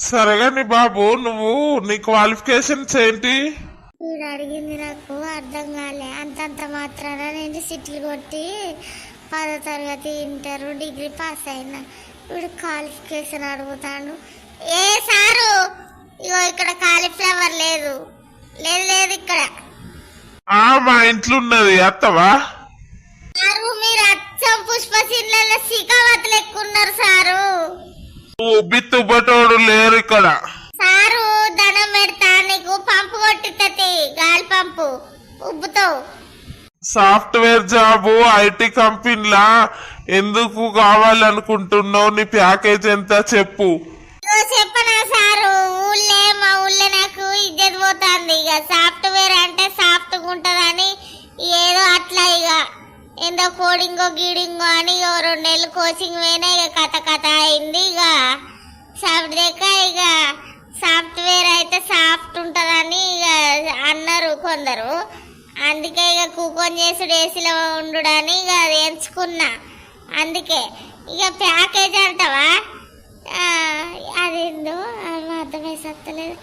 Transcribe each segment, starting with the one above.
సరేగాని బాబు, నువ్వు నీ క్వాలిఫికేషన్స్ ఏంటి? వీడు అడిగింది నాకు అర్థం కాలే. అంతంత మాత్రాన నేను సిట్లు కొట్టి 10వ తరగతి ఇంటర్ డిగ్రీ పాస్ అయినా. వీడు క్వాలిఫికేషన్ అడుగుతాడు. ఏ సారు, ఇగో ఇక్కడ కాలీఫ్లవర్ లేదు లేదు లేదు ఇక్కడ. మా ఇంట్లో ఉన్నది, అత్తవా? సారు మీరు అచ్చం పుష్పశీలలో శిఖావతులు ఎక్కున్నారు సారు. ఉబ్బితుబ్బటోడు లేరు ఇక్కడ. సారు దండం పెడతా, నీకు పంపు కొట్టితది, గాలి పంపు ఉబ్బుతావు. సాఫ్ట్వేర్ జాబు ఐటీ కంపెనీలా ఎందుకు కావాలనుకుంటున్నావు? నీ ప్యాకేజ్ ఎంత చెప్పు. చెప్పనా సారు, మా ఊళ్ళో నాకు ఇజ్జత్ పోతుంది. ఇక సాఫ్ట్వేర్ అంటే సాఫ్ట్గా ఉంటదని ఏదో అట్లా ఇక ఏందో కోడింగో గీడింగో అని 2 నెలలు కోచింగ్ పోయినా ఇక కథ అయింది. ఇక ఇక సాఫ్ట్వేర్ అయితే సాఫ్ట్ ఉంటదని ఇక అన్నారు కొందరు. అందుకే ఇక కూకొని చేసుడు ఏసీలో ఉండుడని ఇక అది ఎంచుకున్నా. అందుకే ఇక ప్యాకేజ్ అంటావా? అదేందో అర్థమై సత్తలేదు.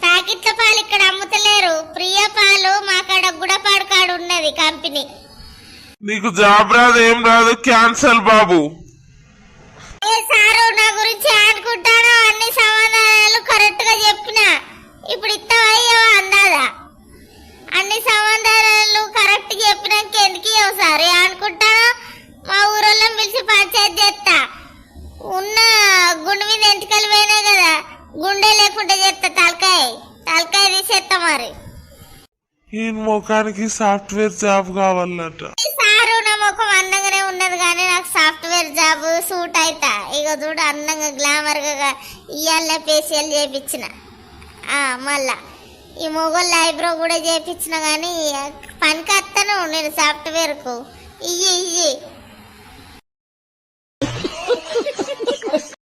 ప్యాకెట్ల పాలు ఇక్కడ అమ్ముతలేరు. ప్రియ పాలు మా కాడ గుడపాడు కాడ ఉన్నది కంపెనీ. నీకు జాబ్ రాదు, ఏం రాదు, క్యాన్సల్ బాబు. ఏ సారు, నా గురించి అనుకుంటాను అన్ని సమాధానాలు కరెక్ట్ గా చెప్పిన. ఇప్పుడు ఇస్తావయ్యో అందాదా? అన్ని సమాధానాలు కరెక్ట్ చెప్పినాక ఎందుకు ఇవ్వవు సార్ అనుకుంటాను. మా ఊరోళ్ళని పిలిచి పంచాయతీ చేస్తా. ఉన్న గుండె మీద ఎంటికలు పోయినాయి కదా, గుండె లేకుండా చేస్తా. తలకాయ తీసేస్తా. మరి ఈ ముఖానికి సాఫ్ట్వేర్ జాబ్ కావాలట. సారు నా ముఖం అందంగానే ఉన్నది కానీ నాకు సాఫ్ట్వేర్ జాబ్ సూట్ అయితా. ఇక చూడు అందంగా గ్లామర్ గా ఇయ్యాల ఫేషియల్ చేయించిన. మళ్ళా ఈ మొగోళ్ళ ఐబ్రో కూడా చేయించిన. కానీ పనికి వస్తాను నేను సాఫ్ట్వేర్ కు. ఇయ్యి